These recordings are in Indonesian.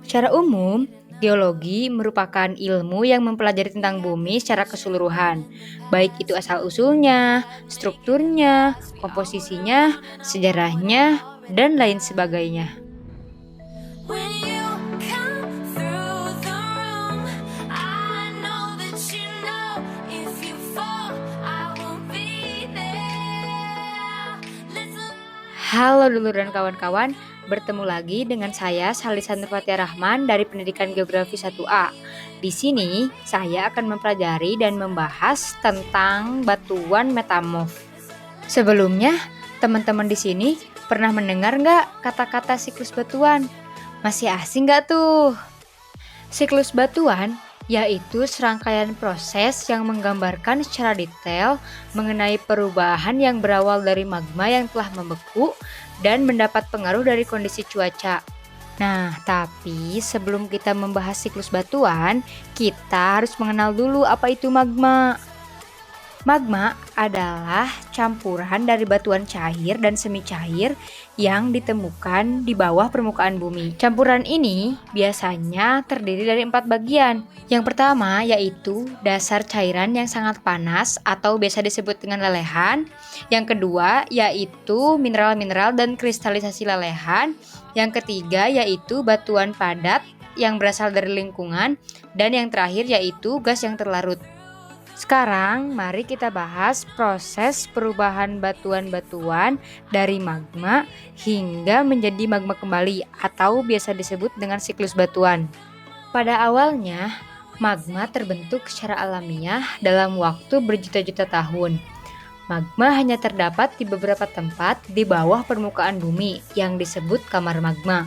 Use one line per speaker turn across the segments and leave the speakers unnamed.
Secara umum, geologi merupakan ilmu yang mempelajari tentang bumi secara keseluruhan, baik itu asal-usulnya, strukturnya, komposisinya, sejarahnya, dan lain sebagainya.
When you come through the room, I know that you know if you fall, I will be there. Listen.
Halo dulur dan kawan-kawan, bertemu lagi dengan saya Salisa Nurfatia Rahman dari Pendidikan Geografi 1A. Di sini saya akan mempelajari dan membahas tentang batuan metamorf. Sebelumnya, teman-teman di sini pernah mendengar nggak kata-kata siklus batuan? Masih asing nggak tuh? Siklus batuan yaitu serangkaian proses yang menggambarkan secara detail mengenai perubahan yang berawal dari magma yang telah membeku dan mendapat pengaruh dari kondisi cuaca. Nah, tapi sebelum kita membahas siklus batuan, kita harus mengenal dulu apa itu magma. Magma adalah campuran dari batuan cair dan semi cair yang ditemukan di bawah permukaan bumi. Campuran ini biasanya terdiri dari 4 bagian. Yang pertama yaitu dasar cairan yang sangat panas atau biasa disebut dengan lelehan. Yang kedua yaitu mineral-mineral dan kristalisasi lelehan. Yang ketiga yaitu batuan padat yang berasal dari lingkungan. Dan yang terakhir yaitu gas yang terlarut. Sekarang mari kita bahas proses perubahan batuan-batuan dari magma hingga menjadi magma kembali atau biasa disebut dengan siklus batuan. Pada awalnya, magma terbentuk secara alamiah dalam waktu berjuta-juta tahun. Magma hanya terdapat di beberapa tempat di bawah permukaan bumi yang disebut kamar magma.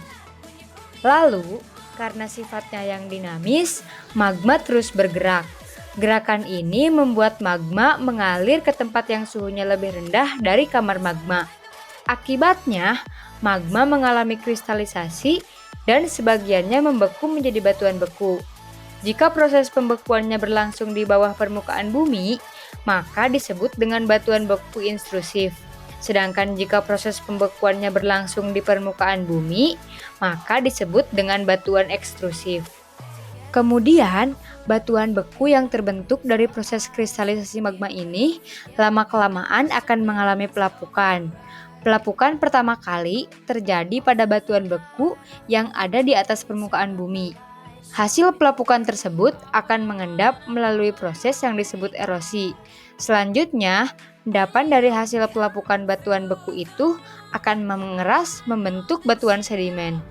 Lalu, karena sifatnya yang dinamis, magma terus bergerak. Gerakan ini membuat magma mengalir ke tempat yang suhunya lebih rendah dari kamar magma. Akibatnya, magma mengalami kristalisasi dan sebagiannya membeku menjadi batuan beku. Jika proses pembekuannya berlangsung di bawah permukaan bumi, maka disebut dengan batuan beku intrusif. Sedangkan jika proses pembekuannya berlangsung di permukaan bumi, maka disebut dengan batuan ekstrusif. Kemudian, batuan beku yang terbentuk dari proses kristalisasi magma ini lama-kelamaan akan mengalami pelapukan. Pelapukan pertama kali terjadi pada batuan beku yang ada di atas permukaan bumi. Hasil pelapukan tersebut akan mengendap melalui proses yang disebut erosi. Selanjutnya, endapan dari hasil pelapukan batuan beku itu akan mengeras membentuk batuan sedimen.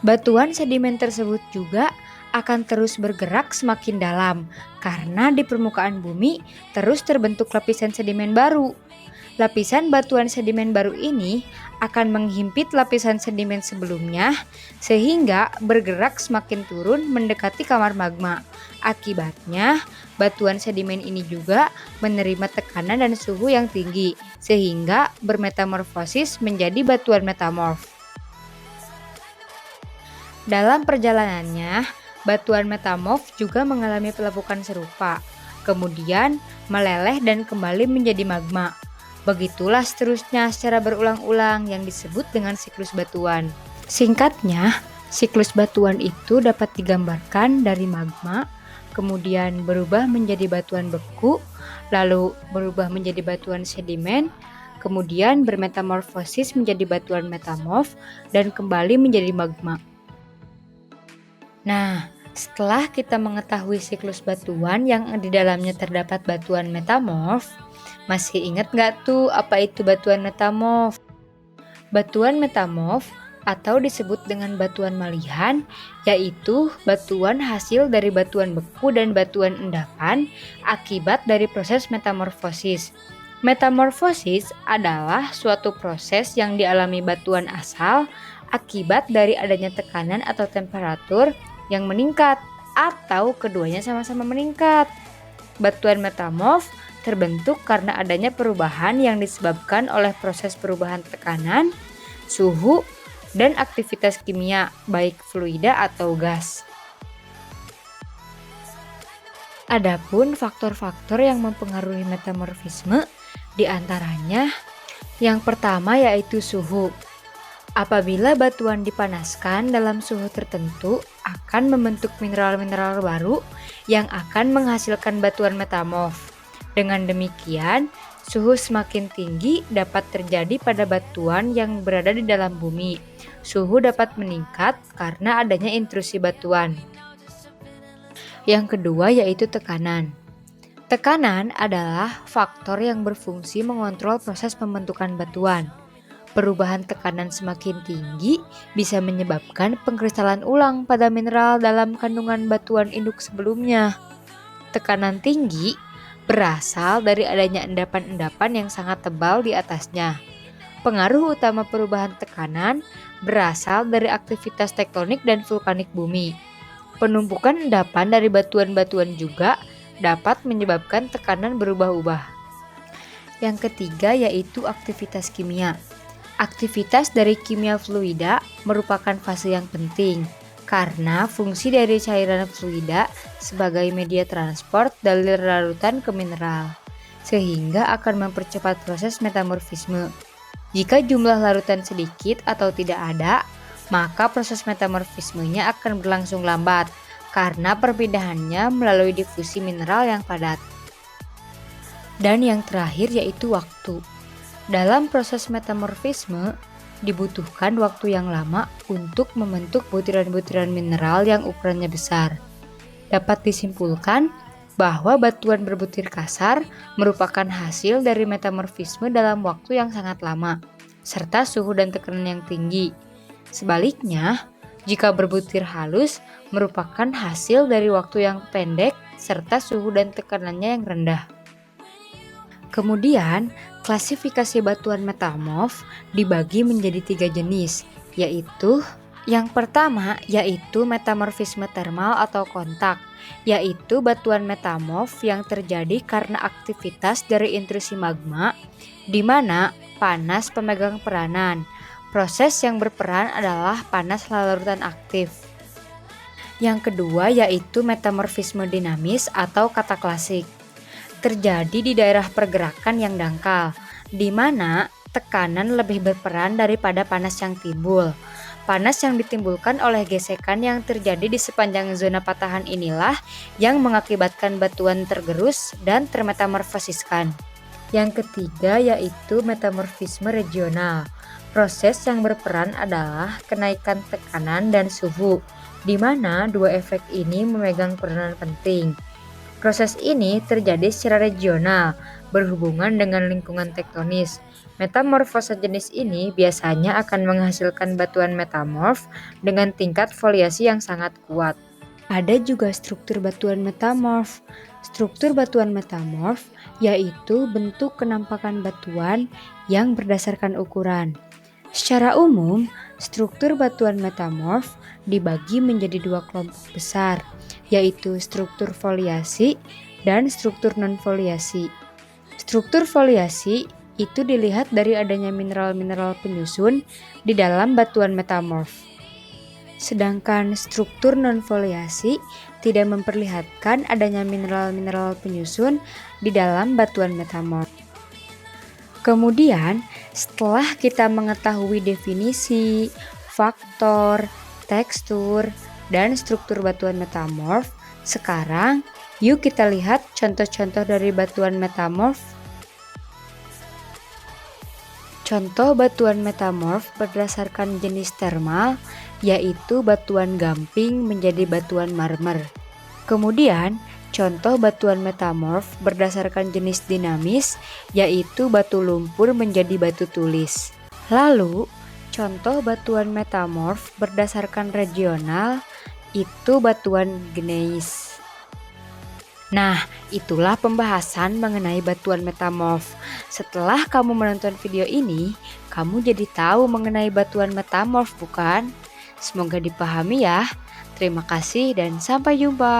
Batuan sedimen tersebut juga akan terus bergerak semakin dalam karena di permukaan bumi terus terbentuk lapisan sedimen baru. Lapisan batuan sedimen baru ini akan menghimpit lapisan sedimen sebelumnya sehingga bergerak semakin turun mendekati kamar magma. Akibatnya, batuan sedimen ini juga menerima tekanan dan suhu yang tinggi sehingga bermetamorfosis menjadi batuan metamorf. Dalam perjalanannya, batuan metamorf juga mengalami pelapukan serupa, kemudian meleleh dan kembali menjadi magma. Begitulah seterusnya secara berulang-ulang yang disebut dengan siklus batuan. Singkatnya, siklus batuan itu dapat digambarkan dari magma, kemudian berubah menjadi batuan beku, lalu berubah menjadi batuan sedimen, kemudian bermetamorfosis menjadi batuan metamorf, dan kembali menjadi magma. Nah, setelah kita mengetahui siklus batuan yang di dalamnya terdapat batuan metamorf, masih ingat nggak tuh apa itu batuan metamorf? Batuan metamorf atau disebut dengan batuan malihan, yaitu batuan hasil dari batuan beku dan batuan endapan akibat dari proses metamorfosis. Metamorfosis adalah suatu proses yang dialami batuan asal akibat dari adanya tekanan atau temperatur yang meningkat atau keduanya sama-sama meningkat. Batuan metamorf terbentuk karena adanya perubahan yang disebabkan oleh proses perubahan tekanan, suhu, dan aktivitas kimia, baik fluida atau gas. Adapun faktor-faktor yang mempengaruhi metamorfisme diantaranya yang pertama yaitu suhu. Apabila batuan dipanaskan dalam suhu tertentu, akan membentuk mineral-mineral baru yang akan menghasilkan batuan metamorf. Dengan demikian, suhu semakin tinggi dapat terjadi pada batuan yang berada di dalam bumi. Suhu dapat meningkat karena adanya intrusi batuan. Yang kedua yaitu tekanan. Tekanan adalah faktor yang berfungsi mengontrol proses pembentukan batuan. Perubahan tekanan semakin tinggi bisa menyebabkan pengkristalan ulang pada mineral dalam kandungan batuan induk sebelumnya. Tekanan tinggi berasal dari adanya endapan-endapan yang sangat tebal di atasnya. Pengaruh utama perubahan tekanan berasal dari aktivitas tektonik dan vulkanik bumi. Penumpukan endapan dari batuan-batuan juga dapat menyebabkan tekanan berubah-ubah. Yang ketiga yaitu aktivitas kimia. Aktivitas dari kimia fluida merupakan fase yang penting karena fungsi dari cairan fluida sebagai media transport dari larutan ke mineral, sehingga akan mempercepat proses metamorfisme. Jika jumlah larutan sedikit atau tidak ada, maka proses metamorfismenya akan berlangsung lambat karena perpindahannya melalui difusi mineral yang padat. Dan yang terakhir yaitu waktu. Dalam proses metamorfisme, dibutuhkan waktu yang lama untuk membentuk butiran-butiran mineral yang ukurannya besar. Dapat disimpulkan bahwa batuan berbutir kasar merupakan hasil dari metamorfisme dalam waktu yang sangat lama, serta suhu dan tekanan yang tinggi. Sebaliknya, jika berbutir halus merupakan hasil dari waktu yang pendek serta suhu dan tekanannya yang rendah. Kemudian, klasifikasi batuan metamorf dibagi menjadi 3 jenis, yaitu yang pertama yaitu metamorfisme termal atau kontak, yaitu batuan metamorf yang terjadi karena aktivitas dari intrusi magma, di mana panas pemegang peranan. Proses yang berperan adalah panas larutan aktif. Yang kedua yaitu metamorfisme dinamis atau kataklasik. Terjadi di daerah pergerakan yang dangkal, di mana tekanan lebih berperan daripada panas yang timbul. Panas yang ditimbulkan oleh gesekan yang terjadi di sepanjang zona patahan inilah yang mengakibatkan batuan tergerus dan termetamorfosiskan. Yang ketiga yaitu metamorfisme regional. Proses yang berperan adalah kenaikan tekanan dan suhu, di mana dua efek ini memegang peranan penting. Proses ini terjadi secara regional, berhubungan dengan lingkungan tektonis. Metamorfosa jenis ini biasanya akan menghasilkan batuan metamorf dengan tingkat foliasi yang sangat kuat. Ada juga struktur batuan metamorf. Struktur batuan metamorf yaitu bentuk kenampakan batuan yang berdasarkan ukuran. Secara umum, struktur batuan metamorf dibagi menjadi 2 kelompok besar, yaitu struktur foliasi dan struktur non-foliasi. Struktur foliasi itu dilihat dari adanya mineral-mineral penyusun di dalam batuan metamorf. Sedangkan struktur non-foliasi tidak memperlihatkan adanya mineral-mineral penyusun di dalam batuan metamorf. Kemudian, setelah kita mengetahui definisi, faktor, tekstur, dan struktur batuan metamorf, sekarang yuk kita lihat contoh-contoh dari batuan metamorf. Contoh batuan metamorf berdasarkan jenis termal, yaitu batuan gamping menjadi batuan marmer. Kemudian, contoh batuan metamorf berdasarkan jenis dinamis, yaitu batu lumpur menjadi batu tulis. Lalu, contoh batuan metamorf berdasarkan regional, itu batuan gneis. Nah, itulah pembahasan mengenai batuan metamorf. Setelah kamu menonton video ini, kamu jadi tahu mengenai batuan metamorf, bukan? Semoga dipahami ya. Terima kasih dan sampai jumpa.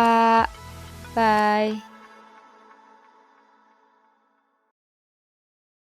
Bye.